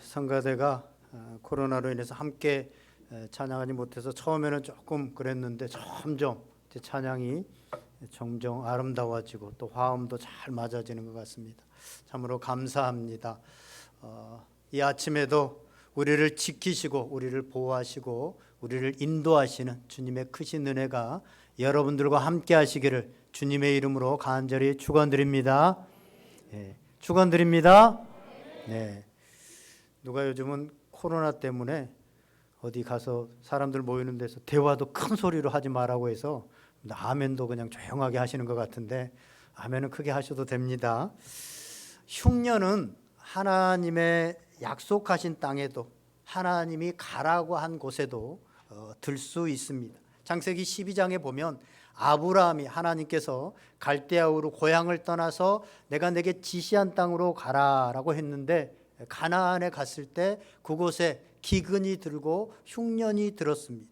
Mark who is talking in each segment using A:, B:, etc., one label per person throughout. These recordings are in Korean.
A: 성가대가 코로나로 인해서 함께 찬양하지 못해서 처음에는 조금 그랬는데 점점 찬양이 점점 아름다워지고 또 화음도 잘 맞아지는 것 같습니다. 참으로 감사합니다. 이 아침에도 우리를 지키시고 우리를 보호하시고 우리를 인도하시는 주님의 크신 은혜가 여러분들과 함께 하시기를 주님의 이름으로 간절히 축원드립니다. 축원드립니다. 네. 누가 요즘은 코로나 때문에 어디 가서 사람들 모이는 데서 대화도 큰 소리로 하지 말라고 해서 아멘도 그냥 조용하게 하시는 것 같은데 아멘은 크게 하셔도 됩니다. 흉년은 하나님의 약속하신 땅에도 하나님이 가라고 한 곳에도 들 수 있습니다. 창세기 12장에 보면 아브라함이 하나님께서 갈대아우로 고향을 떠나서 내가 내게 지시한 땅으로 가라라고 했는데 가나안에 갔을 때 그곳에 기근이 들고 흉년이 들었습니다.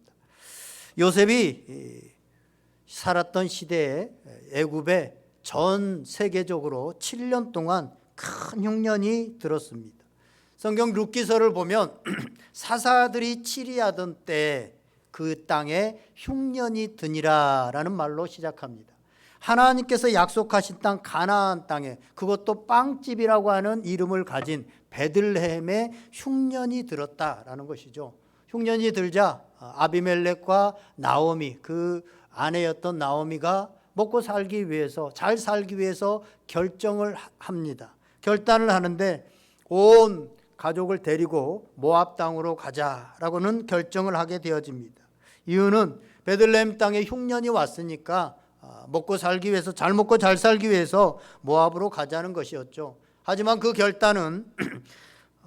A: 요셉이 살았던 시대에 애굽에 전 세계적으로 7년 동안 큰 흉년이 들었습니다. 성경 룻기서를 보면 사사들이 치리하던 때 그 땅에 흉년이 드니라라는 말로 시작합니다. 하나님께서 약속하신 땅 가나안 땅에 그것도 빵집이라고 하는 이름을 가진 베들레헴에 흉년이 들었다라는 것이죠. 흉년이 들자 아비멜렉과 나오미 그 아내였던 나오미가 먹고 살기 위해서 잘 살기 위해서 결정을 합니다. 결단을 하는데 온 가족을 데리고 모압 땅으로 가자라고는 결정을 하게 되어집니다. 이유는 베들레헴 땅에 흉년이 왔으니까 먹고 살기 위해서 잘 먹고 잘 살기 위해서 모압으로 가자는 것이었죠. 하지만 그 결단은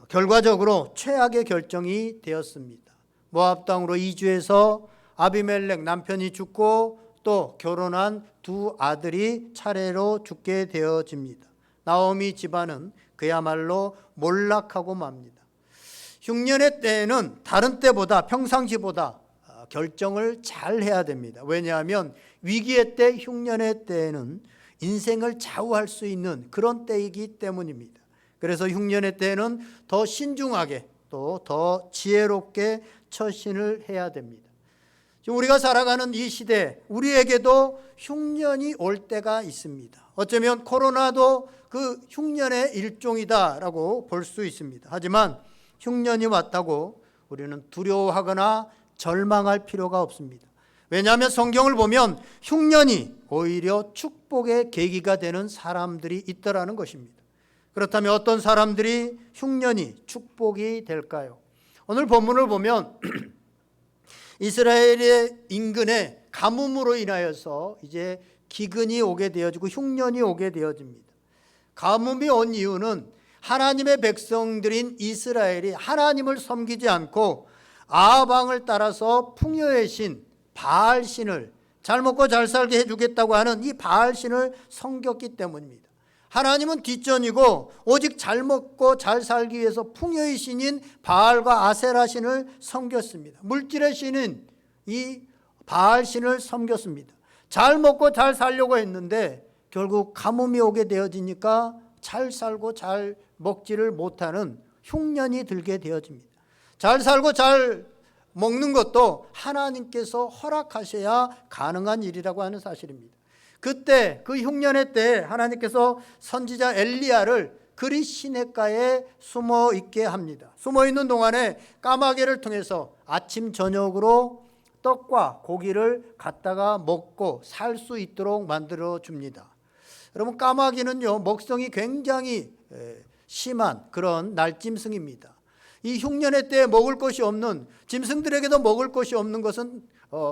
A: 결과적으로 최악의 결정이 되었습니다. 모압 땅으로 이주해서 아비멜렉 남편이 죽고 또 결혼한 두 아들이 차례로 죽게 되어집니다. 나오미 집안은 그야말로 몰락하고 맙니다. 흉년의 때에는 다른 때보다 평상시보다 결정을 잘 해야 됩니다. 왜냐하면 위기의 때, 흉년의 때에는 인생을 좌우할 수 있는 그런 때이기 때문입니다. 그래서 흉년의 때에는 더 신중하게 또 더 지혜롭게 처신을 해야 됩니다. 지금 우리가 살아가는 이 시대 우리에게도 흉년이 올 때가 있습니다. 어쩌면 코로나도 그 흉년의 일종이다라고 볼 수 있습니다. 하지만 흉년이 왔다고 우리는 두려워하거나 절망할 필요가 없습니다. 왜냐하면 성경을 보면 흉년이 오히려 축복의 계기가 되는 사람들이 있더라는 것입니다. 그렇다면 어떤 사람들이 흉년이 축복이 될까요? 오늘 본문을 보면 이스라엘의 인근에 가뭄으로 인하여서 이제 기근이 오게 되어지고 흉년이 오게 되어집니다. 가뭄이 온 이유는 하나님의 백성들인 이스라엘이 하나님을 섬기지 않고 아방을 따라서 풍요의 신 바알 신을 잘 먹고 잘 살게 해주겠다고 하는 이 바알 신을 섬겼기 때문입니다. 하나님은 뒷전이고 오직 잘 먹고 잘 살기 위해서 풍요의 신인 바알과 아세라 신을 섬겼습니다. 물질의 신인 이 바알 신을 섬겼습니다. 잘 먹고 잘 살려고 했는데 결국 가뭄이 오게 되어지니까 잘 살고 잘 먹지를 못하는 흉년이 들게 되어집니다. 잘 살고 잘 먹는 것도 하나님께서 허락하셔야 가능한 일이라고 하는 사실입니다. 그때 그 흉년의 때 하나님께서 선지자 엘리야를 그리 시냇가에 숨어 있게 합니다. 숨어 있는 동안에 까마귀를 통해서 아침 저녁으로 떡과 고기를 갖다가 먹고 살 수 있도록 만들어 줍니다. 여러분 까마귀는요 먹성이 굉장히 심한 그런 날짐승입니다. 이 흉년의 때에 먹을 것이 없는 짐승들에게도 먹을 것이 없는 것은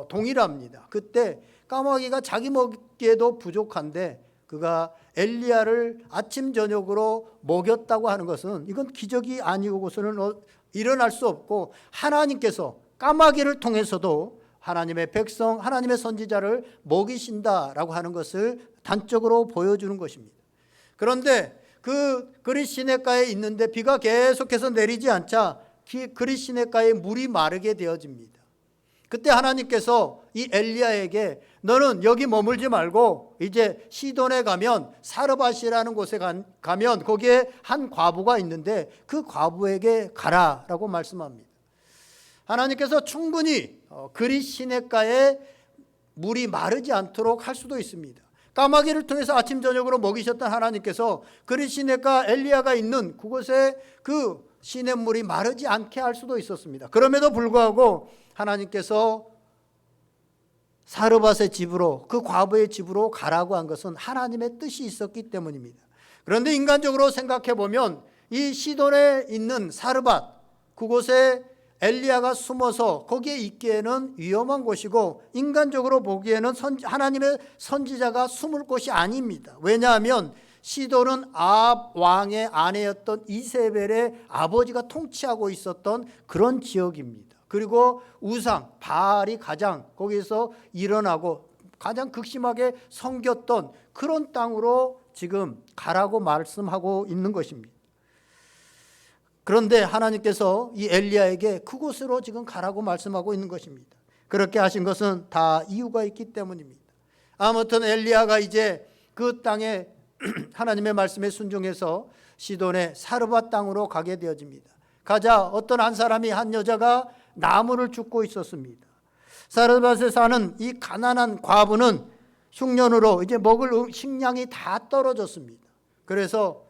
A: 동일합니다. 그때 까마귀가 자기 먹기에도 부족한데 그가 엘리야를 아침 저녁으로 먹였다고 하는 것은 이건 기적이 아니고서는 일어날 수 없고 하나님께서 까마귀를 통해서도 하나님의 백성, 하나님의 선지자를 먹이신다라고 하는 것을 단적으로 보여주는 것입니다. 그런데 그 그릿 시냇가에 있는데 비가 계속해서 내리지 않자 그릿 시냇가에 물이 마르게 되어집니다. 그때 하나님께서 이 엘리야에게 너는 여기 머물지 말고 이제 시돈에 가면 사르밧이라는 곳에 가면 거기에 한 과부가 있는데 그 과부에게 가라라고 말씀합니다. 하나님께서 충분히 그리 시냇가에 물이 마르지 않도록 할 수도 있습니다. 까마귀를 통해서 아침 저녁으로 먹이셨던 하나님께서 그리 시냇가 엘리야가 있는 그곳에 그 시냇물이 마르지 않게 할 수도 있었습니다. 그럼에도 불구하고 하나님께서 사르밧의 집으로, 그 과부의 집으로 가라고 한 것은 하나님의 뜻이 있었기 때문입니다. 그런데 인간적으로 생각해 보면 이 시돈에 있는 사르밧, 그곳에 엘리야가 숨어서 거기에 있기에는 위험한 곳이고 인간적으로 보기에는 하나님의 선지자가 숨을 곳이 아닙니다. 왜냐하면 시돈은 아합 왕의 아내였던 이세벨의 아버지가 통치하고 있었던 그런 지역입니다. 그리고 우상, 바알이 가장 거기서 일어나고 가장 극심하게 섬겼던 그런 땅으로 지금 가라고 말씀하고 있는 것입니다. 그런데 하나님께서 이 엘리야에게 그곳으로 지금 가라고 말씀하고 있는 것입니다. 그렇게 하신 것은 다 이유가 있기 때문입니다. 아무튼 엘리야가 이제 그 땅에 하나님의 말씀에 순종해서 시돈의 사르밧 땅으로 가게 되어집니다. 가자 어떤 한 사람이 한 여자가 나무를 줍고 있었습니다. 사르밧에 사는 이 가난한 과부는 흉년으로 이제 먹을 식량이 다 떨어졌습니다. 그래서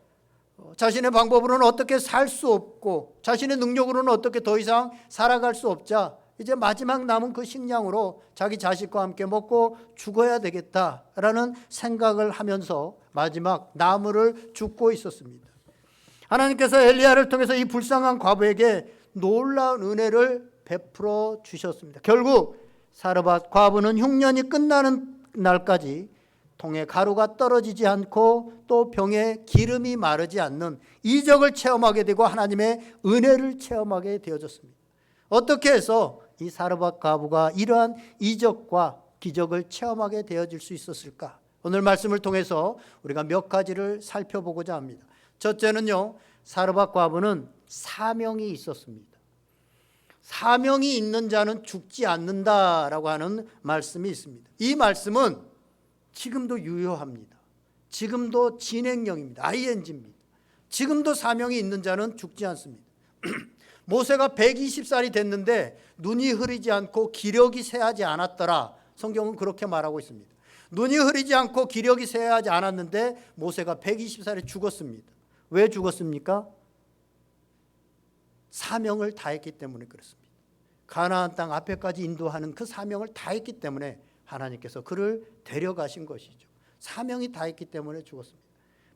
A: 자신의 방법으로는 어떻게 살 수 없고 자신의 능력으로는 어떻게 더 이상 살아갈 수 없자 이제 마지막 남은 그 식량으로 자기 자식과 함께 먹고 죽어야 되겠다라는 생각을 하면서 마지막 나무를 줍고 있었습니다. 하나님께서 엘리야를 통해서 이 불쌍한 과부에게 놀라운 은혜를 베풀어 주셨습니다. 결국 사르밧 과부는 흉년이 끝나는 날까지 통에 가루가 떨어지지 않고 또 병에 기름이 마르지 않는 이적을 체험하게 되고 하나님의 은혜를 체험하게 되어졌습니다. 어떻게 해서 이 사르밧 과부가 이러한 이적과 기적을 체험하게 되어질 수 있었을까? 오늘 말씀을 통해서 우리가 몇 가지를 살펴보고자 합니다. 첫째는요, 사르밧 과부는 사명이 있었습니다. 사명이 있는 자는 죽지 않는다라고 하는 말씀이 있습니다. 이 말씀은 지금도 유효합니다. 지금도 진행형입니다. ing입니다. 지금도 사명이 있는 자는 죽지 않습니다. 모세가 120살이 됐는데 눈이 흐리지 않고 기력이 쇠하지 않았더라. 성경은 그렇게 말하고 있습니다. 눈이 흐리지 않고 기력이 쇠하지 않았는데 모세가 120살에 죽었습니다. 왜 죽었습니까? 사명을 다했기 때문에 그렇습니다. 가나안 땅 앞에까지 인도하는 그 사명을 다했기 때문에 하나님께서 그를 데려가신 것이죠. 사명이 다했기 때문에 죽었습니다.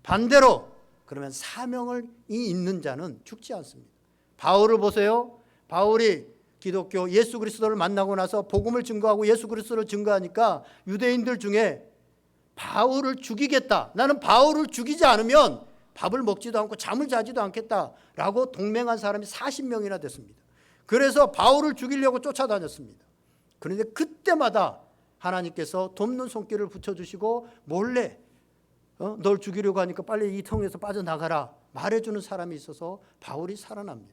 A: 반대로 그러면 사명이 있는 자는 죽지 않습니다. 바울을 보세요. 바울이 기독교 예수 그리스도를 만나고 나서 복음을 증거하고 예수 그리스도를 증거하니까 유대인들 중에 바울을 죽이겠다. 나는 바울을 죽이지 않으면 밥을 먹지도 않고 잠을 자지도 않겠다라고 동맹한 사람이 40명이나 됐습니다. 그래서 바울을 죽이려고 쫓아다녔습니다. 그런데 그때마다 하나님께서 돕는 손길을 붙여주시고 몰래 널 죽이려고 하니까 빨리 이 통에서 빠져나가라 말해주는 사람이 있어서 바울이 살아납니다.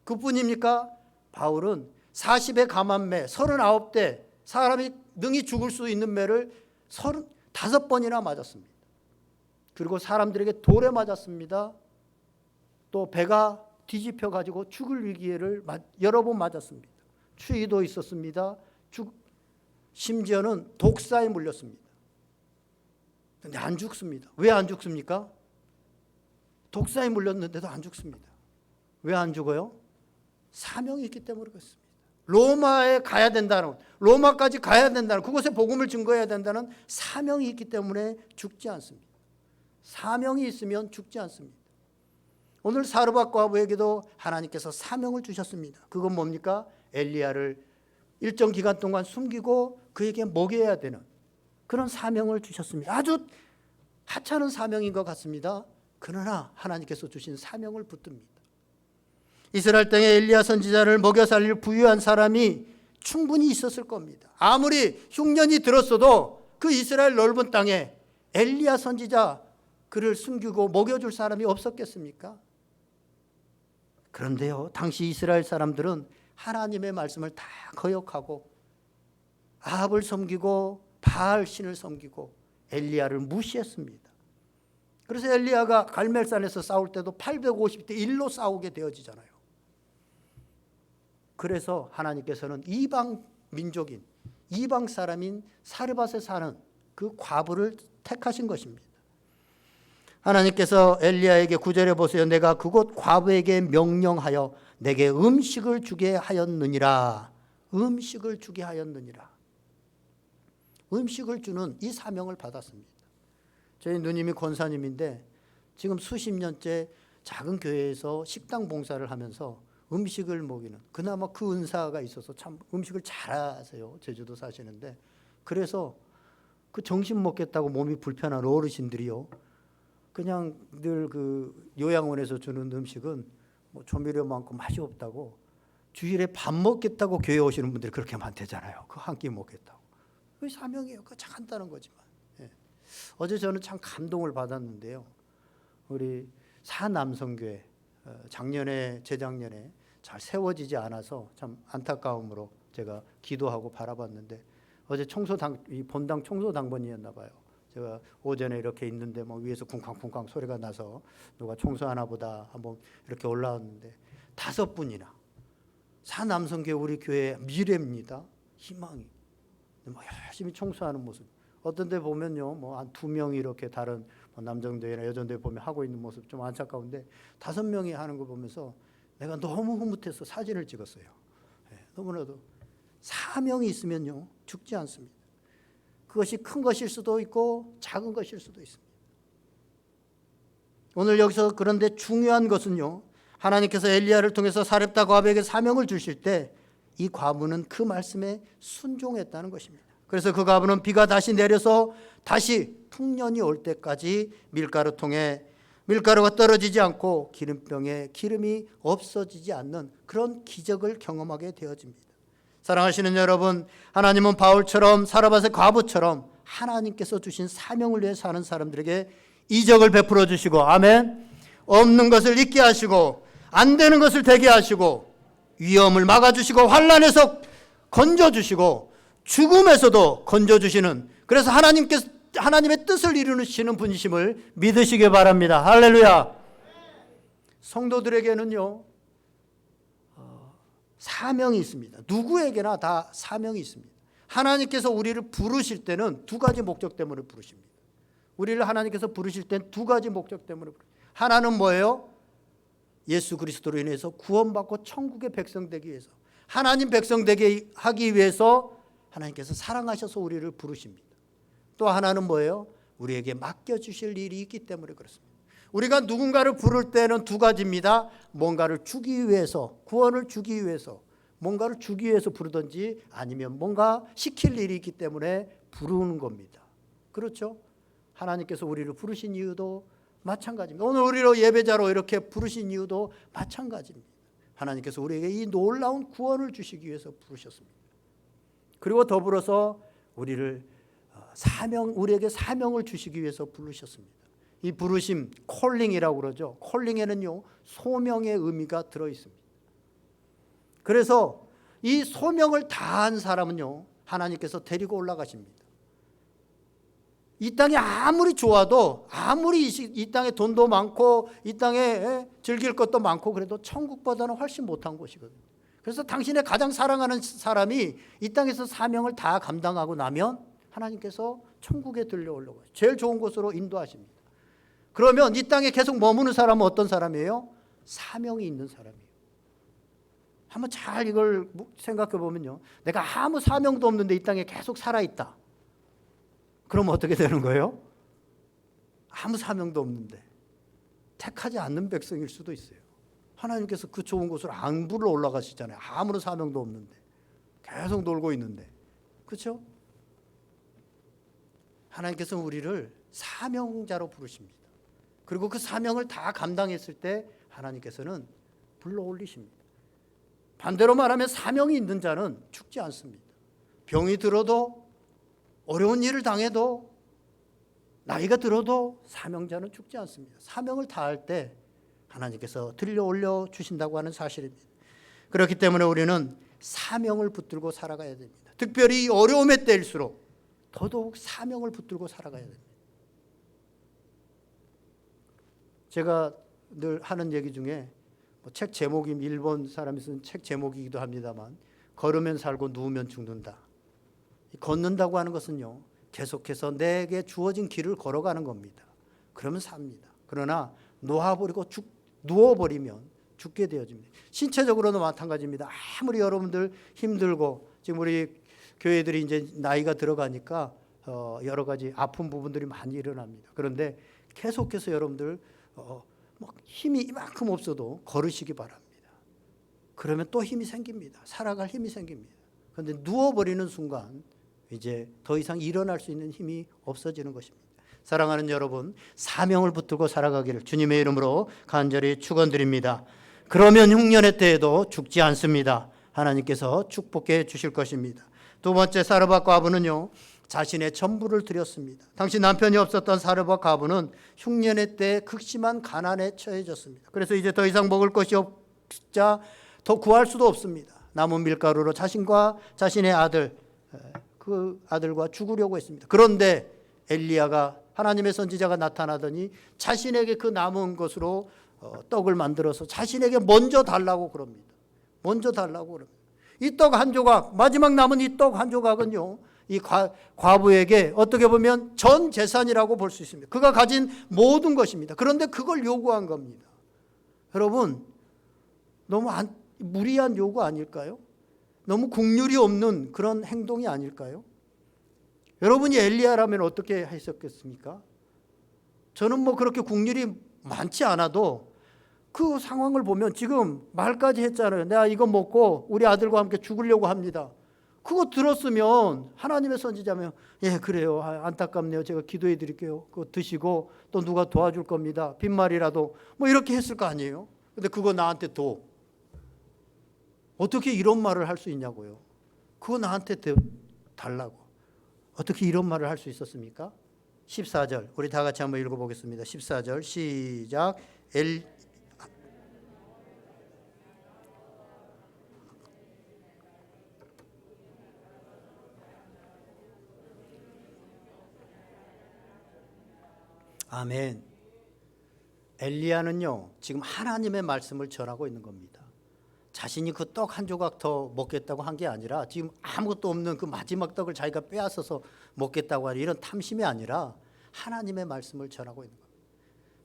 A: 그뿐입니까? 바울은 40의 감한 매 39대 사람이 능히 죽을 수 있는 매를 35번이나 맞았습니다. 그리고 사람들에게 돌에 맞았습니다. 또 배가 뒤집혀 가지고 죽을 위기를 여러 번 맞았습니다. 추위도 있었습니다. 심지어는 독사에 물렸습니다. 그런데 안 죽습니다. 왜 안 죽습니까? 독사에 물렸는데도 안 죽습니다. 왜 안 죽어요? 사명이 있기 때문에 그렇습니다. 로마에 가야 된다는, 로마까지 가야 된다는, 그곳에 복음을 증거해야 된다는 사명이 있기 때문에 죽지 않습니다. 사명이 있으면 죽지 않습니다. 오늘 사르밧 과부에게도 하나님께서 사명을 주셨습니다. 그건 뭡니까? 엘리야를 일정 기간 동안 숨기고 그에게 먹여야 되는 그런 사명을 주셨습니다. 아주 하찮은 사명인 것 같습니다. 그러나 하나님께서 주신 사명을 붙듭니다. 이스라엘 땅에 엘리야 선지자를 먹여 살릴 부유한 사람이 충분히 있었을 겁니다. 아무리 흉년이 들었어도 그 이스라엘 넓은 땅에 엘리야 선지자 그를 숨기고 먹여줄 사람이 없었겠습니까? 그런데요, 당시 이스라엘 사람들은 하나님의 말씀을 다 거역하고 아합을 섬기고 바알 신을 섬기고 엘리야를 무시했습니다. 그래서 엘리야가 갈멜산에서 싸울 때도 850대 1로 싸우게 되어지잖아요. 그래서 하나님께서는 이방 민족인, 이방 사람인 사르밧에 사는 그 과부를 택하신 것입니다. 하나님께서 엘리야에게 9절에 보세요. 내가 그곳 과부에게 명령하여 내게 음식을 주게 하였느니라. 음식을 주게 하였느니라. 음식을 주는 이 사명을 받았습니다. 저희 누님이 권사님인데 지금 수십 년째 작은 교회에서 식당 봉사를 하면서 음식을 먹이는, 그나마 그 은사가 있어서 참 음식을 잘하세요. 제주도 사시는데. 그래서 그 점심 먹겠다고 몸이 불편한 어르신들이요, 그냥 늘 그 요양원에서 주는 음식은 뭐 조미료 많고 맛이 없다고, 주일에 밥 먹겠다고 교회 오시는 분들이 그렇게 많대잖아요. 그 한 끼 먹겠다고. 그 사명이에요. 그거 간단한 거지만. 예. 어제 저는 참 감동을 받았는데요. 우리 사남성교회 작년에 재작년에 잘 세워지지 않아서 참 안타까움으로 제가 기도하고 바라봤는데, 어제 이 본당 청소 당번이었나 봐요. 제가 오전에 이렇게 있는데 뭐 위에서 쿵쾅쿵쾅 소리가 나서 누가 청소하나 보다 한번 이렇게 올라왔는데 5분이나 사남성교회 우리 교회 미래입니다. 희망이 뭐 열심히 청소하는 모습. 어떤 데 보면요, 뭐 한 2명이 이렇게 다른 뭐 남정대회나 여정대회 보면 하고 있는 모습 좀 안타까운데 5명이 하는 거 보면서 내가 너무 흐뭇해서 사진을 찍었어요. 네, 너무나도 사명이 있으면요 죽지 않습니다. 그것이 큰 것일 수도 있고 작은 것일 수도 있습니다. 오늘 여기서 그런데 중요한 것은요, 하나님께서 엘리야를 통해서 사렙다 과부에게 사명을 주실 때 이 과부는 그 말씀에 순종했다는 것입니다. 그래서 그 과부는 비가 다시 내려서 다시 풍년이 올 때까지 밀가루통에 밀가루가 떨어지지 않고 기름병에 기름이 없어지지 않는 그런 기적을 경험하게 되어집니다. 사랑하시는 여러분, 하나님은 바울처럼 사르밧의 과부처럼 하나님께서 주신 사명을 위해 사는 사람들에게 이적을 베풀어 주시고, 아멘, 없는 것을 있게 하시고 안 되는 것을 되게 하시고 위험을 막아주시고 환난에서 건져주시고 죽음에서도 건져주시는, 그래서 하나님의 뜻을 이루시는 분이심을 믿으시기 바랍니다. 할렐루야. 성도들에게는요 사명이 있습니다. 누구에게나 다 사명이 있습니다. 하나님께서 우리를 부르실 때는 2가지 목적 때문에 부르십니다. 우리를 하나님께서 부르실 땐 2가지 목적 때문에 부르십니다. 하나는 뭐예요? 예수 그리스도로 인해서 구원받고 천국의 백성 되기 위해서, 하나님 백성 되게 하기 위해서 하나님께서 사랑하셔서 우리를 부르십니다. 또 하나는 뭐예요? 우리에게 맡겨주실 일이 있기 때문에 그렇습니다. 우리가 누군가를 부를 때는 2가지입니다. 뭔가를 주기 위해서, 구원을 주기 위해서, 뭔가를 주기 위해서 부르든지 아니면 뭔가 시킬 일이 있기 때문에 부르는 겁니다. 그렇죠? 하나님께서 우리를 부르신 이유도 마찬가지입니다. 오늘 우리로 예배자로 이렇게 부르신 이유도 마찬가지입니다. 하나님께서 우리에게 이 놀라운 구원을 주시기 위해서 부르셨습니다. 그리고 더불어서 우리에게 사명을 주시기 위해서 부르셨습니다. 이 부르심, 콜링이라고 그러죠. 콜링에는요 소명의 의미가 들어 있습니다. 그래서 이 소명을 다한 사람은요 하나님께서 데리고 올라가십니다. 이 땅이 아무리 좋아도, 아무리 이 땅에 돈도 많고 이 땅에 즐길 것도 많고 그래도 천국보다는 훨씬 못한 곳이거든요. 그래서 당신의 가장 사랑하는 사람이 이 땅에서 사명을 다 감당하고 나면 하나님께서 천국에 들려오려고 제일 좋은 곳으로 인도하십니다. 그러면 이 땅에 계속 머무는 사람은 어떤 사람이에요? 사명이 있는 사람이에요. 한번 잘 이걸 생각해 보면요, 내가 아무 사명도 없는데 이 땅에 계속 살아있다. 그럼 어떻게 되는 거예요? 아무 사명도 없는데 택하지 않는 백성일 수도 있어요. 하나님께서 그 좋은 곳으로 안 불러 올라가시잖아요. 아무런 사명도 없는데 계속 놀고 있는데, 그렇죠? 하나님께서 우리를 사명자로 부르십니다. 그리고 그 사명을 다 감당했을 때 하나님께서는 불러 올리십니다. 반대로 말하면 사명이 있는 자는 죽지 않습니다. 병이 들어도, 어려운 일을 당해도, 나이가 들어도 사명자는 죽지 않습니다. 사명을 다할 때 하나님께서 들려 올려 주신다고 하는 사실입니다. 그렇기 때문에 우리는 사명을 붙들고 살아가야 됩니다. 특별히 어려움의 때일수록 더더욱 사명을 붙들고 살아가야 됩니다. 제가 늘 하는 얘기 중에 책 제목이 일본 사람이 쓴 책 제목이기도 합니다만, 걸으면 살고 누우면 죽는다. 걷는다고 하는 것은요, 계속해서 내게 주어진 길을 걸어가는 겁니다. 그러면 삽니다. 그러나 놓아버리고 누워버리면 죽게 되어집니다. 신체적으로도 마찬가지입니다. 아무리 여러분들 힘들고, 지금 우리 교회들이 이제 나이가 들어가니까 여러 가지 아픈 부분들이 많이 일어납니다. 그런데 계속해서 여러분들 힘이 이만큼 없어도 걸으시기 바랍니다. 그러면 또 힘이 생깁니다. 살아갈 힘이 생깁니다. 그런데 누워버리는 순간 이제 더 이상 일어날 수 있는 힘이 없어지는 것입니다. 사랑하는 여러분, 사명을 붙들고 살아가기를 주님의 이름으로 간절히 축원드립니다. 그러면 흉년의 때에도 죽지 않습니다. 하나님께서 축복해 주실 것입니다. 두 번째, 사르밧 과부는요, 자신의 전부를 드렸습니다. 당시 남편이 없었던 사르밧 과부는 흉년의 때 극심한 가난에 처해졌습니다. 그래서 이제 더 이상 먹을 것이 없자 더 구할 수도 없습니다. 남은 밀가루로 자신과 자신의 아들, 그 아들과 죽으려고 했습니다. 그런데 엘리야가, 하나님의 선지자가 나타나더니 자신에게 그 남은 것으로 떡을 만들어서 자신에게 먼저 달라고 그럽니다. 먼저 달라고 그럽니다. 이 떡 한 조각, 마지막 남은 이 떡 한 조각은요, 이 과부에게 어떻게 보면 전 재산이라고 볼 수 있습니다. 그가 가진 모든 것입니다. 그런데 그걸 요구한 겁니다. 여러분, 너무 무리한 요구 아닐까요? 너무 국률이 없는 그런 행동이 아닐까요? 여러분이 엘리야라면 어떻게 하셨겠습니까? 저는 그렇게 국률이 많지 않아도 그 상황을 보면, 지금 말까지 했잖아요. 내가 이거 먹고 우리 아들과 함께 죽으려고 합니다. 그거 들었으면 하나님의 선지자면, 예, 그래요, 안타깝네요, 제가 기도해 드릴게요, 그거 드시고 또 누가 도와줄 겁니다, 빈말이라도 이렇게 했을 거 아니에요. 근데 그거 나한테 도. 어떻게 이런 말을 할 수 있냐고요. 그거 나한테 달라고. 어떻게 이런 말을 할 수 있었습니까? 14절 우리 다 같이 한번 읽어보겠습니다. 14절 시작. 아멘. 엘리야는요, 지금 하나님의 말씀을 전하고 있는 겁니다. 자신이 그 떡 한 조각 더 먹겠다고 한 게 아니라, 지금 아무것도 없는 그 마지막 떡을 자기가 빼앗아서 먹겠다고 하는 이런 탐심이 아니라 하나님의 말씀을 전하고 있는 겁니다.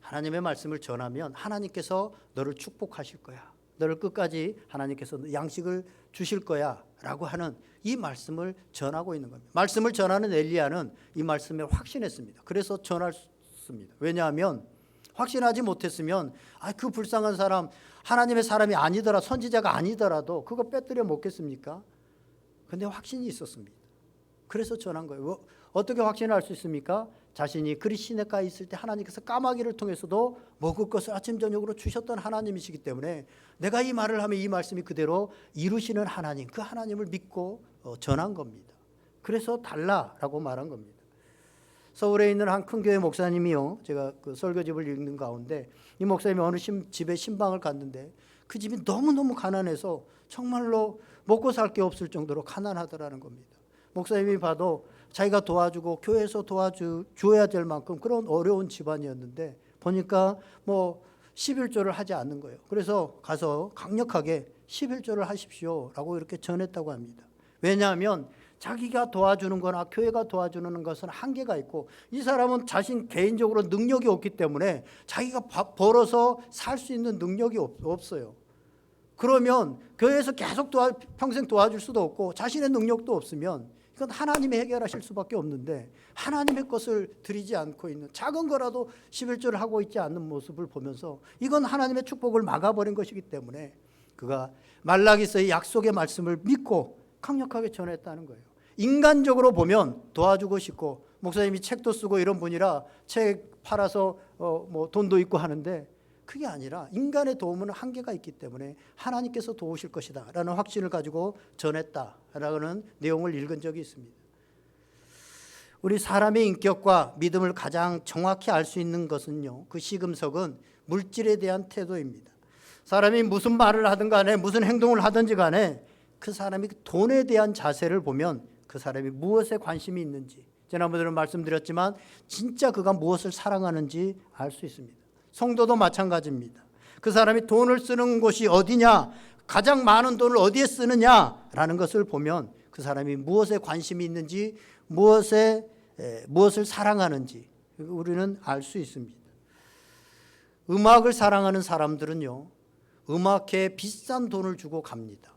A: 하나님의 말씀을 전하면 하나님께서 너를 축복하실 거야, 너를 끝까지 하나님께서 양식을 주실 거야 라고 하는 이 말씀을 전하고 있는 겁니다. 말씀을 전하는 엘리야는 이 말씀에 확신했습니다. 그래서 전했습니다. 왜냐하면 확신하지 못했으면, 그 불쌍한 사람, 하나님의 사람이 아니더라, 선지자가 아니더라도 그거 빼뜨려 먹겠습니까? 근데 확신이 있었습니다. 그래서 전한 거예요. 어떻게 확신을 할 수 있습니까? 자신이 그리 시냇가에 있을 때 하나님께서 까마귀를 통해서도 먹을 것을 아침 저녁으로 주셨던 하나님이시기 때문에, 내가 이 말을 하면 이 말씀이 그대로 이루시는 하나님, 그 하나님을 믿고 전한 겁니다. 그래서 달라라고 말한 겁니다. 서울에 있는 한 큰 교회 목사님이요, 제가 그 설교집을 읽는 가운데 이 목사님이 어느 집에 신방을 갔는데 그 집이 너무너무 가난해서 정말로 먹고 살 게 없을 정도로 가난하더라는 겁니다. 목사님이 봐도 자기가 도와주고 교회에서 도와줘야 될 만큼 그런 어려운 집안이었는데, 보니까 11조를 하지 않는 거예요. 그래서 가서 강력하게 11조를 하십시오라고 이렇게 전했다고 합니다. 왜냐하면 자기가 도와주는 거나 교회가 도와주는 것은 한계가 있고, 이 사람은 자신 개인적으로 능력이 없기 때문에 자기가 벌어서 살 수 있는 능력이 없어요. 그러면 교회에서 계속 평생 도와줄 수도 없고 자신의 능력도 없으면 이건 하나님이 해결하실 수밖에 없는데, 하나님의 것을 드리지 않고 있는, 작은 거라도 11조를 하고 있지 않는 모습을 보면서 이건 하나님의 축복을 막아버린 것이기 때문에 그가 말라기서의 약속의 말씀을 믿고 강력하게 전했다는 거예요. 인간적으로 보면 도와주고 싶고, 목사님이 책도 쓰고 이런 분이라 책 팔아서 돈도 있고 하는데, 그게 아니라 인간의 도움은 한계가 있기 때문에 하나님께서 도우실 것이다 라는 확신을 가지고 전했다라는 내용을 읽은 적이 있습니다. 우리 사람의 인격과 믿음을 가장 정확히 알 수 있는 것은요, 그 시금석은 물질에 대한 태도입니다. 사람이 무슨 말을 하든 간에 무슨 행동을 하든지 간에 그 사람이 돈에 대한 자세를 보면 그 사람이 무엇에 관심이 있는지, 지난번에도 말씀드렸지만 진짜 그가 무엇을 사랑하는지 알 수 있습니다. 성도도 마찬가지입니다. 그 사람이 돈을 쓰는 곳이 어디냐, 가장 많은 돈을 어디에 쓰느냐라는 것을 보면 그 사람이 무엇에 관심이 있는지, 무엇을 사랑하는지 우리는 알 수 있습니다. 음악을 사랑하는 사람들은요, 음악회에 비싼 돈을 주고 갑니다.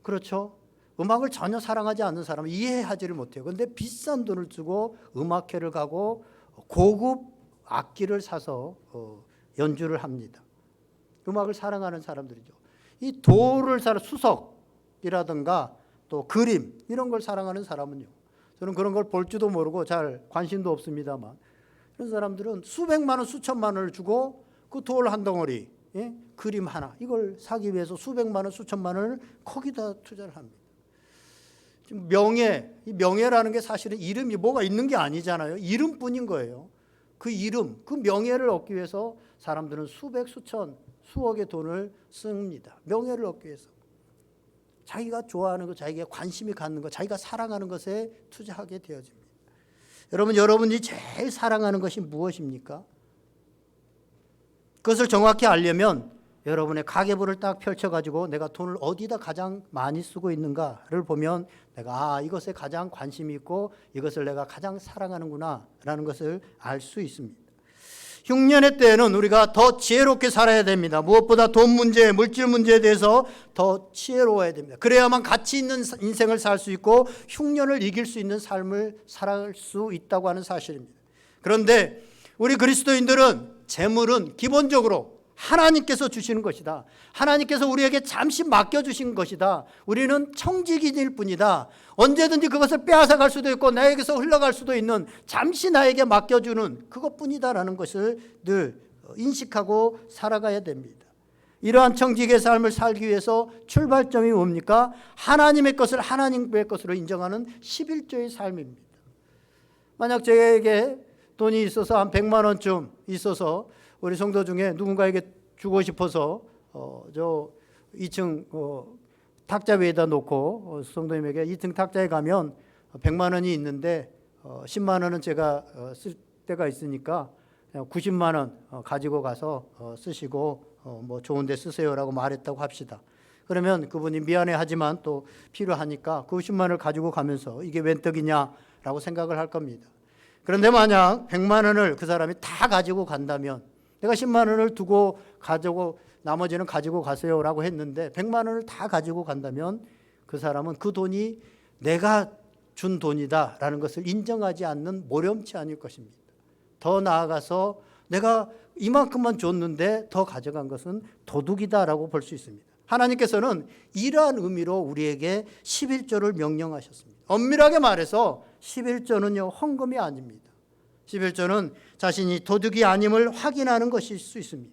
A: 그렇죠? 음악을 전혀 사랑하지 않는 사람은 이해하지를 못해요. 그런데 비싼 돈을 주고 음악회를 가고 고급 악기를 사서 연주를 합니다. 음악을 사랑하는 사람들이죠. 이 돌을 수석이라든가 또 그림 이런 걸 사랑하는 사람은요, 저는 그런 걸 볼 줄도 모르고 잘 관심도 없습니다만, 그런 사람들은 수백만 원, 수천만 원을 주고 그 돌 한 덩어리, 그림 하나 이걸 사기 위해서 수백만 원, 수천만 원을 거기다 투자를 합니다. 지금 이 명예라는 게 사실은 이름이 뭐가 있는 게 아니잖아요. 이름뿐인 거예요. 그 이름, 그 명예를 얻기 위해서 사람들은 수백, 수천, 수억의 돈을 씁니다. 명예를 얻기 위해서. 자기가 좋아하는 것, 자기가 관심이 갖는 것, 자기가 사랑하는 것에 투자하게 되어집니다. 여러분이 제일 사랑하는 것이 무엇입니까? 그것을 정확히 알려면 여러분의 가계부를 딱 펼쳐가지고 내가 돈을 어디다 가장 많이 쓰고 있는가를 보면 내가 이것에 가장 관심이 있고 이것을 내가 가장 사랑하는구나 라는 것을 알 수 있습니다. 흉년의 때에는 우리가 더 지혜롭게 살아야 됩니다. 무엇보다 돈 문제, 물질 문제에 대해서 더 지혜로워야 됩니다. 그래야만 가치 있는 인생을 살 수 있고 흉년을 이길 수 있는 삶을 살 수 있다고 하는 사실입니다. 그런데 우리 그리스도인들은 재물은 기본적으로 하나님께서 주시는 것이다. 하나님께서 우리에게 잠시 맡겨주신 것이다. 우리는 청지기일 뿐이다. 언제든지 그것을 빼앗아갈 수도 있고 나에게서 흘러갈 수도 있는, 잠시 나에게 맡겨주는 그것뿐이다라는 것을 늘 인식하고 살아가야 됩니다. 이러한 청지기의 삶을 살기 위해서 출발점이 뭡니까? 하나님의 것을 하나님의 것으로 인정하는 11조의 삶입니다. 만약 저에게 돈이 있어서 한 100만 원쯤 있어서 우리 성도 중에 누군가에게 주고 싶어서 저 2층 탁자 위에다 놓고 성도님에게 2층 탁자에 가면 100만 원이 있는데 10만 원은 제가 쓸 때가 있으니까 90만 원 가지고 가서 쓰시고 뭐 좋은 데 쓰세요라고 말했다고 합시다. 그러면 그분이 미안해하지만 또 필요하니까 90만 원을 가지고 가면서 이게 웬 떡이냐라고 생각을 할 겁니다. 그런데 만약 100만 원을 그 사람이 다 가지고 간다면, 내가 10만 원을 두고 가지고 나머지는 가지고 가세요라고 했는데 100만 원을 다 가지고 간다면 그 사람은 그 돈이 내가 준 돈이다라는 것을 인정하지 않는 모렴치 않을 것입니다. 더 나아가서 내가 이만큼만 줬는데 더 가져간 것은 도둑이다라고 볼 수 있습니다. 하나님께서는 이러한 의미로 우리에게 11조를 명령하셨습니다. 엄밀하게 말해서 11조는요, 헌금이 아닙니다. 11조는 자신이 도둑이 아님을 확인하는 것일 수 있습니다.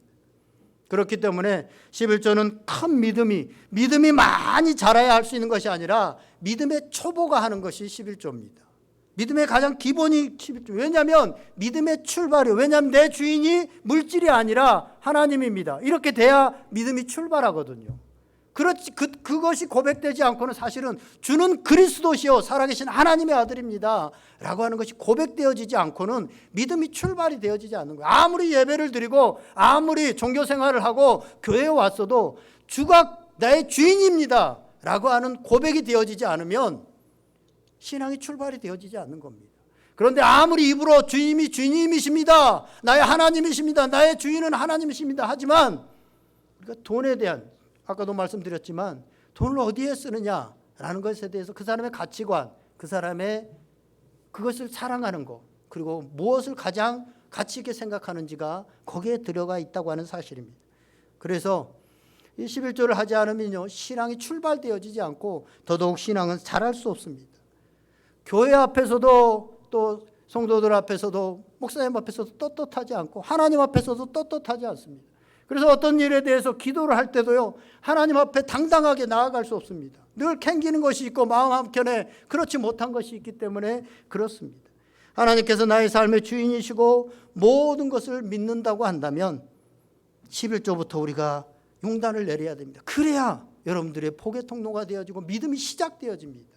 A: 그렇기 때문에 11조는 큰 믿음이 많이 자라야 할 수 있는 것이 아니라 믿음의 초보가 하는 것이 11조입니다. 믿음의 가장 기본이 11조. 왜냐하면 믿음의 출발이에요. 왜냐하면 내 주인이 물질이 아니라 하나님입니다. 이렇게 돼야 믿음이 출발하거든요. 그것이 고백되지 않고는 사실은 주는 그리스도시요 살아계신 하나님의 아들입니다 라고 하는 것이 고백되어지지 않고는 믿음이 출발이 되어지지 않는 거예요. 아무리 예배를 드리고 아무리 종교생활을 하고 교회에 왔어도 주가 나의 주인입니다 라고 하는 고백이 되어지지 않으면 신앙이 출발이 되어지지 않는 겁니다. 그런데 아무리 입으로 주님이 주님이십니다, 나의 하나님이십니다, 나의 주인은 하나님이십니다 하지만 우리가 돈에 대한, 아까도 말씀드렸지만 돈을 어디에 쓰느냐라는 것에 대해서 그 사람의 가치관, 그 사람의 그것을 사랑하는 것, 그리고 무엇을 가장 가치 있게 생각하는지가 거기에 들어가 있다고 하는 사실입니다. 그래서 이 11조를 하지 않으면요, 신앙이 출발되어지지 않고 더더욱 신앙은 자랄 수 없습니다. 교회 앞에서도 또 성도들 앞에서도 목사님 앞에서도 떳떳하지 않고 하나님 앞에서도 떳떳하지 않습니다. 그래서 어떤 일에 대해서 기도를 할 때도요, 하나님 앞에 당당하게 나아갈 수 없습니다. 늘 캥기는 것이 있고 마음 한켠에 그렇지 못한 것이 있기 때문에 그렇습니다. 하나님께서 나의 삶의 주인이시고 모든 것을 믿는다고 한다면 11조부터 우리가 용단을 내려야 됩니다. 그래야 여러분들의 복의 통로가 되어지고 믿음이 시작되어집니다.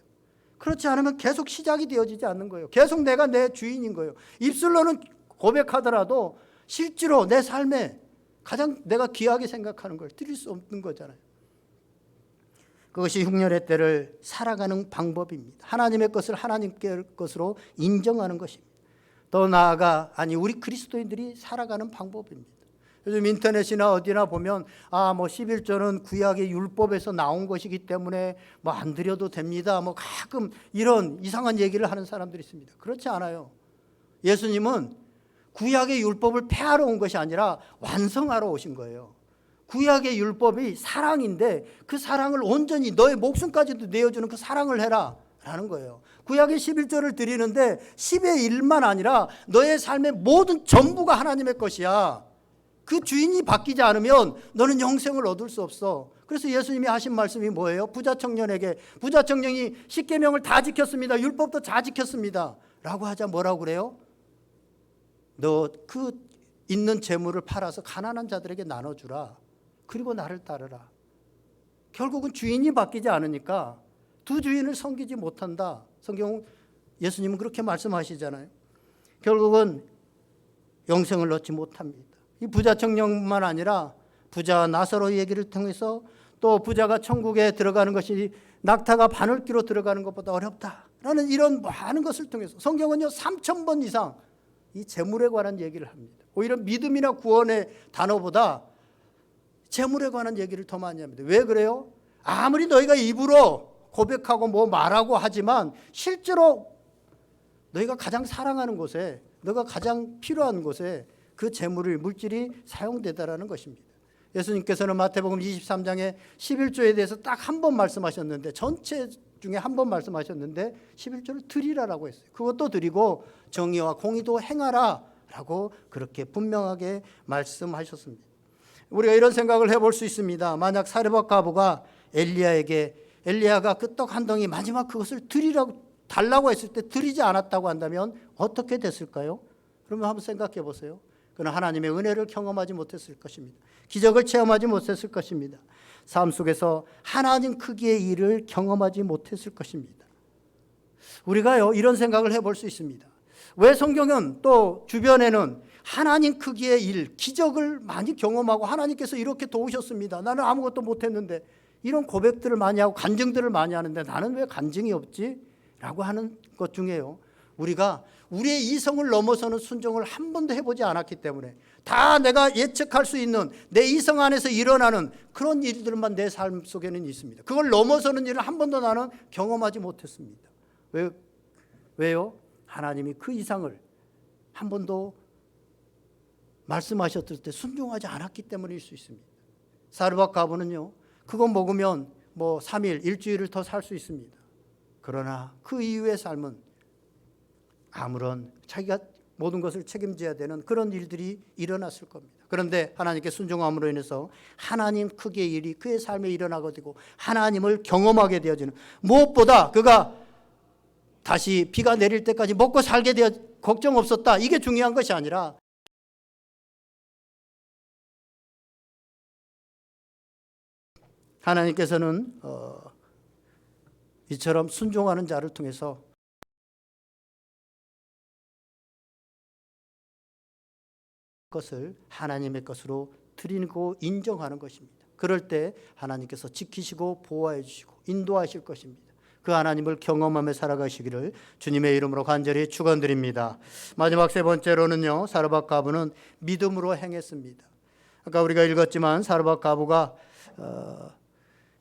A: 그렇지 않으면 계속 시작이 되어지지 않는 거예요. 계속 내가 내 주인인 거예요. 입술로는 고백하더라도 실제로 내 삶에 가장 내가 귀하게 생각하는 걸 드릴 수 없는 거잖아요. 그것이 흉년의 때를 살아가는 방법입니다. 하나님의 것을 하나님의 것으로 인정하는 것입니다. 더 나아가 우리 그리스도인들이 살아가는 방법입니다. 요즘 인터넷이나 어디나 보면 11조는 구약의 율법에서 나온 것이기 때문에 안 드려도 됩니다. 가끔 이런 이상한 얘기를 하는 사람들이 있습니다. 그렇지 않아요. 예수님은 구약의 율법을 폐하러 온 것이 아니라 완성하러 오신 거예요. 구약의 율법이 사랑인데 그 사랑을 온전히 너의 목숨까지도 내어주는 그 사랑을 해라 라는 거예요. 구약의 11조를 드리는데 10의 1만 아니라 너의 삶의 모든 전부가 하나님의 것이야. 그 주인이 바뀌지 않으면 너는 영생을 얻을 수 없어. 그래서 예수님이 하신 말씀이 뭐예요? 부자 청년에게, 부자 청년이 십계명을 다 지켰습니다. 율법도 다 지켰습니다 라고 하자 뭐라고 그래요? 너 그 있는 재물을 팔아서 가난한 자들에게 나눠주라. 그리고 나를 따르라. 결국은 주인이 바뀌지 않으니까 두 주인을 섬기지 못한다. 성경 예수님은 그렇게 말씀하시잖아요. 결국은 영생을 얻지 못합니다. 이 부자 청년만 아니라 부자 나사로 얘기를 통해서 또 부자가 천국에 들어가는 것이 낙타가 바늘귀로 들어가는 것보다 어렵다라는 이런 많은 것을 통해서 성경은요 3,000번 이상 이 재물에 관한 얘기를 합니다. 오히려 믿음이나 구원의 단어보다 재물에 관한 얘기를 더 많이 합니다. 왜 그래요? 아무리 너희가 입으로 고백하고 말하고 하지만 실제로 너희가 가장 사랑하는 곳에, 너가 가장 필요한 곳에 그 재물을, 물질이 사용되다라는 것입니다. 예수님께서는 마태복음 23장에 11조에 대해서 딱 한 번 말씀하셨는데, 전체 중에 한 번 말씀하셨는데 11조를 드리라라고 했어요. 그것도 드리고 정의와 공의도 행하라 라고 그렇게 분명하게 말씀하셨습니다. 우리가 이런 생각을 해볼 수 있습니다. 만약 사르밧 과부가 엘리야가 그 떡 한 덩이 마지막 그것을 달라고 했을 때 드리지 않았다고 한다면 어떻게 됐을까요? 그러면 한번 생각해 보세요. 그는 하나님의 은혜를 경험하지 못했을 것입니다. 기적을 체험하지 못했을 것입니다. 삶 속에서 하나님 크기의 일을 경험하지 못했을 것입니다. 우리가요 이런 생각을 해볼 수 있습니다. 왜 성경은 또 주변에는 하나님 크기의 일, 기적을 많이 경험하고 하나님께서 이렇게 도우셨습니다. 나는 아무것도 못했는데, 이런 고백들을 많이 하고 간증들을 많이 하는데 나는 왜 간증이 없지? 라고 하는 것 중에요, 우리가 우리의 이성을 넘어서는 순종을 한 번도 해보지 않았기 때문에 다 내가 예측할 수 있는 내 이성 안에서 일어나는 그런 일들만 내 삶 속에는 있습니다. 그걸 넘어서는 일을 한 번도 나는 경험하지 못했습니다. 왜요? 하나님이 그 이상을 한 번도 말씀하셨을 때 순종하지 않았기 때문일 수 있습니다. 사르밧 과부는요 그거 먹으면 3일, 일주일을 더 살 수 있습니다. 그러나 그 이후의 삶은 아무런 자기가 모든 것을 책임져야 되는 그런 일들이 일어났을 겁니다. 그런데 하나님께 순종함으로 인해서 하나님 크기의 일이 그의 삶에 일어나게 되고 하나님을 경험하게 되어지는, 무엇보다 그가 다시 비가 내릴 때까지 먹고 살게 되어 걱정 없었다, 이게 중요한 것이 아니라 하나님께서는 이처럼 순종하는 자를 통해서 것을 하나님의 것으로 드리고 인정하는 것입니다. 그럴 때 하나님께서 지키시고 보호해 주시고 인도하실 것입니다. 그 하나님을 경험하며 살아가시기를 주님의 이름으로 간절히 축원드립니다. 마지막 세 번째로는요, 사르밧 과부는 믿음으로 행했습니다. 아까 우리가 읽었지만 사르밧 과부가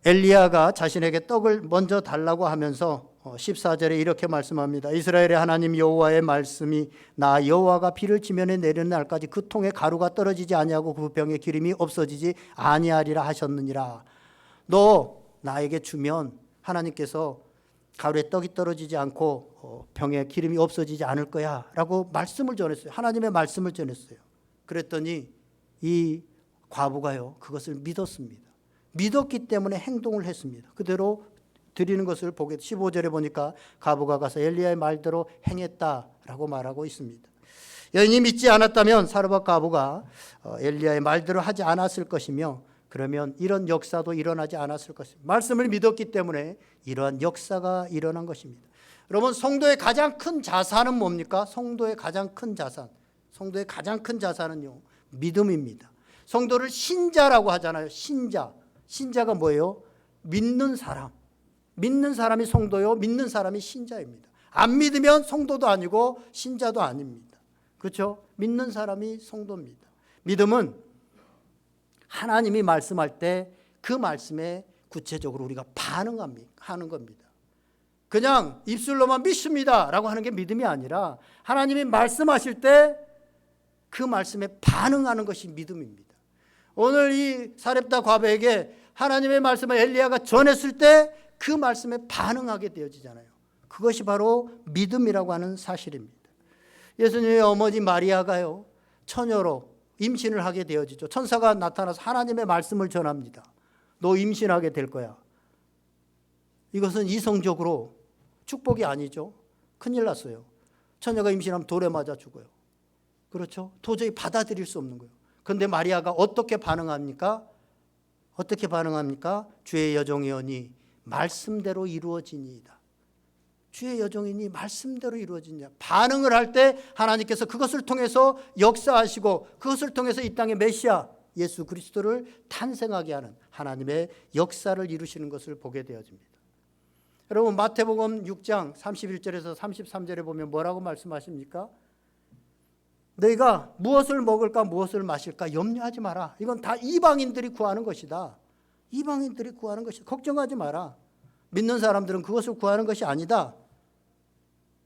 A: 엘리야가 자신에게 떡을 먼저 달라고 하면서 14절에 이렇게 말씀합니다. 이스라엘의 하나님 여호와의 말씀이 나 여호와가 비를 지면에 내리는 날까지 그 통에 가루가 떨어지지 아니하고 그 병에 기름이 없어지지 아니하리라 하셨느니라. 너 나에게 주면 하나님께서 가루에 떡이 떨어지지 않고 병에 기름이 없어지지 않을 거야 라고 말씀을 전했어요. 하나님의 말씀을 전했어요. 그랬더니 이 과부가요 그것을 믿었습니다. 믿었기 때문에 행동을 했습니다. 그대로 드리는 것을 보게 15절에 보니까 과부가 가서 엘리야의 말대로 행했다라고 말하고 있습니다. 여인이 믿지 않았다면 사르밧 과부가 엘리야의 말대로 하지 않았을 것이며 그러면 이런 역사도 일어나지 않았을 것입니다. 말씀을 믿었기 때문에 이러한 역사가 일어난 것입니다. 여러분, 성도의 가장 큰 자산은 뭡니까? 성도의 가장 큰 자산. 성도의 가장 큰 자산은요, 믿음입니다. 성도를 신자라고 하잖아요. 신자. 신자가 뭐예요? 믿는 사람. 믿는 사람이 성도요, 믿는 사람이 신자입니다. 안 믿으면 성도도 아니고 신자도 아닙니다. 그렇죠? 믿는 사람이 성도입니다. 믿음은 하나님이 말씀할 때 그 말씀에 구체적으로 우리가 반응하는 겁니다. 그냥 입술로만 믿습니다 라고 하는 게 믿음이 아니라 하나님이 말씀하실 때 그 말씀에 반응하는 것이 믿음입니다. 오늘 이 사렙다 과부에게 하나님의 말씀을 엘리야가 전했을 때 그 말씀에 반응하게 되어지잖아요. 그것이 바로 믿음이라고 하는 사실입니다. 예수님의 어머니 마리아가요, 처녀로 임신을 하게 되어지죠. 천사가 나타나서 하나님의 말씀을 전합니다. 너 임신하게 될 거야. 이것은 이성적으로 축복이 아니죠. 큰일 났어요. 처녀가 임신하면 돌에 맞아 죽어요. 그렇죠? 도저히 받아들일 수 없는 거예요. 그런데 마리아가 어떻게 반응합니까? 어떻게 반응합니까? 주의 여종이오니 말씀대로 이루어지니이다. 주의 여종이니 말씀대로 이루어지냐. 반응을 할 때 하나님께서 그것을 통해서 역사하시고 그것을 통해서 이 땅의 메시아 예수 그리스도를 탄생하게 하는 하나님의 역사를 이루시는 것을 보게 되어집니다. 여러분, 마태복음 6장 31절에서 33절에 보면 뭐라고 말씀하십니까? 너희가 무엇을 먹을까 무엇을 마실까 염려하지 마라. 이건 다 이방인들이 구하는 것이다. 이방인들이 구하는 것이다. 걱정하지 마라. 믿는 사람들은 그것을 구하는 것이 아니다.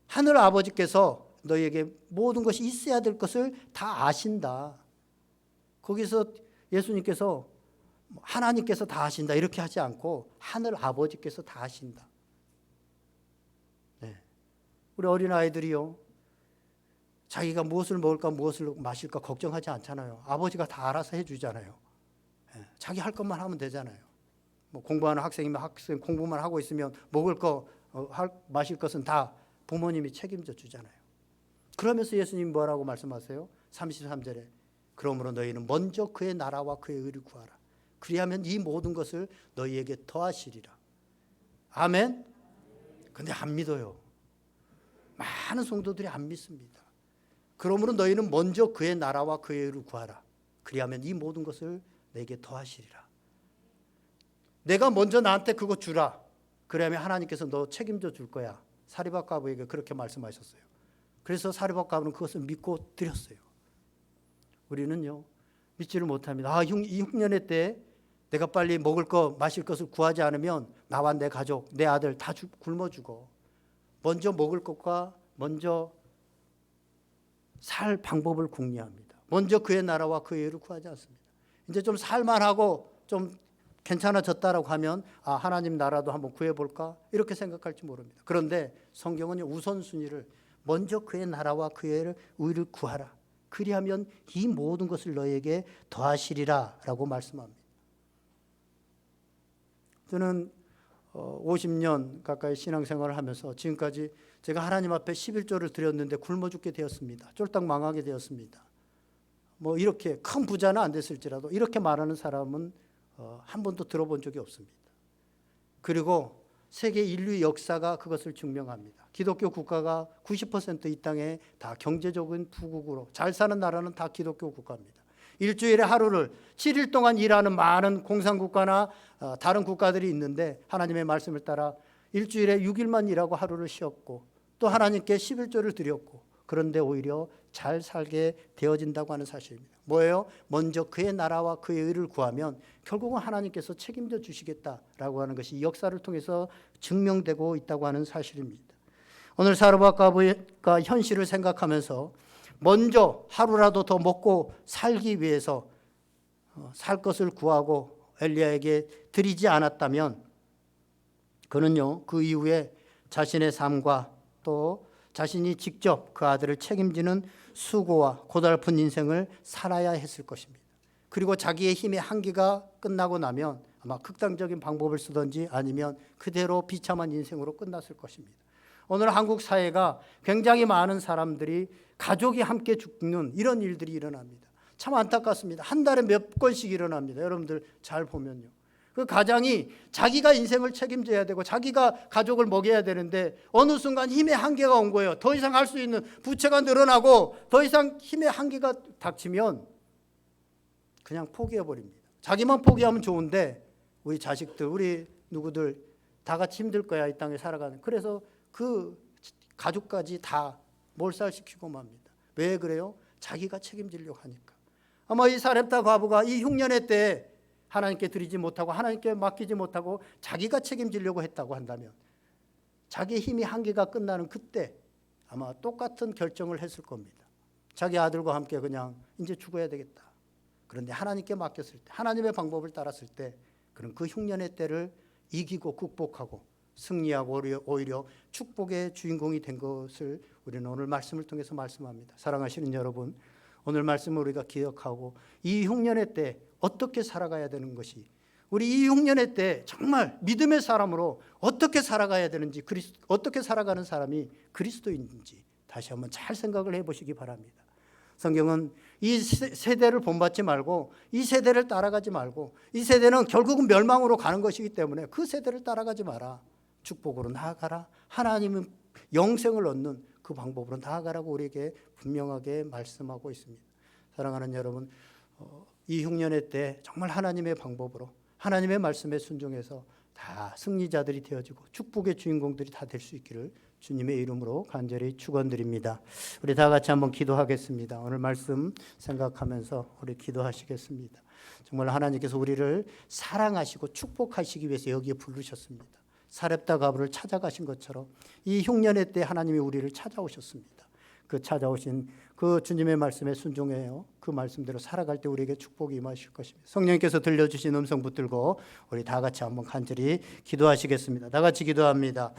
A: 하늘 아버지께서 너희에게 모든 것이 있어야 될 것을 다 아신다. 거기서 예수님께서 하나님께서 다 아신다 이렇게 하지 않고 하늘 아버지께서 다 아신다. 네. 우리 어린아이들이요, 자기가 무엇을 먹을까 무엇을 마실까 걱정하지 않잖아요. 아버지가 다 알아서 해주잖아요. 네. 자기 할 것만 하면 되잖아요. 뭐 공부하는 학생이면 학생 공부만 하고 있으면 먹을 거 마실 것은 다 부모님이 책임져 주잖아요. 그러면서 예수님이 뭐라고 말씀하세요? 33절에 그러므로 너희는 먼저 그의 나라와 그의 의를 구하라. 그리하면 이 모든 것을 너희에게 더하시리라. 아멘. 근데 안 믿어요. 많은 성도들이 안 믿습니다. 그러므로 너희는 먼저 그의 나라와 그의 의를 구하라. 그리하면 이 모든 것을 내게 더하시리라. 내가 먼저 나한테 그거 주라. 그러면 하나님께서 너 책임져 줄 거야. 사리밧 과부에게 그렇게 말씀하셨어요. 그래서 사리밧 과부는 그것을 믿고 드렸어요. 우리는요, 믿지를 못합니다. 이 흉년의 때 내가 빨리 먹을 거 마실 것을 구하지 않으면 나와 내 가족, 내 아들 다 굶어 죽어. 먼저 먹을 것과 먼저 살 방법을 궁리합니다. 먼저 그의 나라와 그의 의를 구하지 않습니다. 이제 좀 살만하고 좀 괜찮아졌다라고 하면 하나님 나라도 한번 구해볼까 이렇게 생각할지 모릅니다. 그런데 성경은 우선순위를 먼저 그의 나라와 그의 의를 구하라. 그리하면 이 모든 것을 너에게 더하시리라 라고 말씀합니다. 저는 50년 가까이 신앙생활을 하면서 지금까지 제가 하나님 앞에 11조를 드렸는데 굶어 죽게 되었습니다. 쫄딱 망하게 되었습니다. 뭐 이렇게 큰 부자는 안 됐을지라도 이렇게 말하는 사람은 한 번도 들어본 적이 없습니다. 그리고 세계 인류 역사가 그것을 증명합니다. 기독교 국가가 90% 이 땅에 다 경제적인 부국으로 잘 사는 나라는 다 기독교 국가입니다. 일주일에 하루를 7일 동안 일하는 많은 공산국가나 다른 국가들이 있는데 하나님의 말씀을 따라 일주일에 6일만 일하고 하루를 쉬었고 또 하나님께 11조를 드렸고 그런데 오히려 잘 살게 되어진다고 하는 사실입니다. 뭐예요? 먼저 그의 나라와 그의 의를 구하면 결국은 하나님께서 책임져 주시겠다라고 하는 것이 역사를 통해서 증명되고 있다고 하는 사실입니다. 오늘 사르밧 과부가 현실을 생각하면서 먼저 하루라도 더 먹고 살기 위해서 살 것을 구하고 엘리야에게 드리지 않았다면 그는요, 그 이후에 자신의 삶과 또 자신이 직접 그 아들을 책임지는 수고와 고달픈 인생을 살아야 했을 것입니다. 그리고 자기의 힘의 한계가 끝나고 나면 아마 극단적인 방법을 쓰든지 아니면 그대로 비참한 인생으로 끝났을 것입니다. 오늘 한국 사회가 굉장히 많은 사람들이 가족이 함께 죽는 이런 일들이 일어납니다. 참 안타깝습니다. 한 달에 몇 건씩 일어납니다. 여러분들 잘 보면요. 그 가장이 자기가 인생을 책임져야 되고 자기가 가족을 먹여야 되는데 어느 순간 힘의 한계가 온 거예요. 더 이상 할 수 있는 부채가 늘어나고 더 이상 힘의 한계가 닥치면 그냥 포기해버립니다. 자기만 포기하면 좋은데 우리 자식들, 우리 누구들 다 같이 힘들 거야, 이 땅에 살아가는. 그래서 그 가족까지 다 몰살시키고 맙니다. 왜 그래요? 자기가 책임지려고 하니까. 아마 이 사렙다 과부가 이 흉년의 때 하나님께 드리지 못하고 하나님께 맡기지 못하고 자기가 책임지려고 했다고 한다면 자기의 힘이 한계가 끝나는 그때 아마 똑같은 결정을 했을 겁니다. 자기 아들과 함께 그냥 이제 죽어야 되겠다. 그런데 하나님께 맡겼을 때, 하나님의 방법을 따랐을 때 그런 그 흉년의 때를 이기고 극복하고 승리하고 오히려 축복의 주인공이 된 것을 우리는 오늘 말씀을 통해서 말씀합니다. 사랑하시는 여러분, 오늘 말씀을 우리가 기억하고 이 흉년의 때 어떻게 살아가야 되는 것이, 우리 이 흉년의 때 정말 믿음의 사람으로 어떻게 살아가야 되는지, 어떻게 살아가는 사람이 그리스도인지 다시 한번 잘 생각을 해보시기 바랍니다. 성경은 이 세대를 본받지 말고 이 세대를 따라가지 말고, 이 세대는 결국은 멸망으로 가는 것이기 때문에 그 세대를 따라가지 마라. 축복으로 나아가라. 하나님은 영생을 얻는 그 방법으로 나아가라고 우리에게 분명하게 말씀하고 있습니다. 사랑하는 여러분, 이 흉년의 때 정말 하나님의 방법으로 하나님의 말씀에 순종해서 다 승리자들이 되어지고 축복의 주인공들이 다 될 수 있기를 주님의 이름으로 간절히 축원드립니다. 우리 다 같이 한번 기도하겠습니다. 오늘 말씀 생각하면서 우리 기도하시겠습니다. 정말 하나님께서 우리를 사랑하시고 축복하시기 위해서 여기에 부르셨습니다. 사렙다 과부를 찾아가신 것처럼 이 흉년의 때 하나님이 우리를 찾아오셨습니다. 그 찾아오신 그 주님의 말씀에 순종해요. 그 말씀대로 살아갈 때 우리에게 축복이 임하실 것입니다. 성령님께서 들려주신 음성 붙들고 우리 다 같이 한번 간절히 기도하시겠습니다. 다 같이 기도합니다.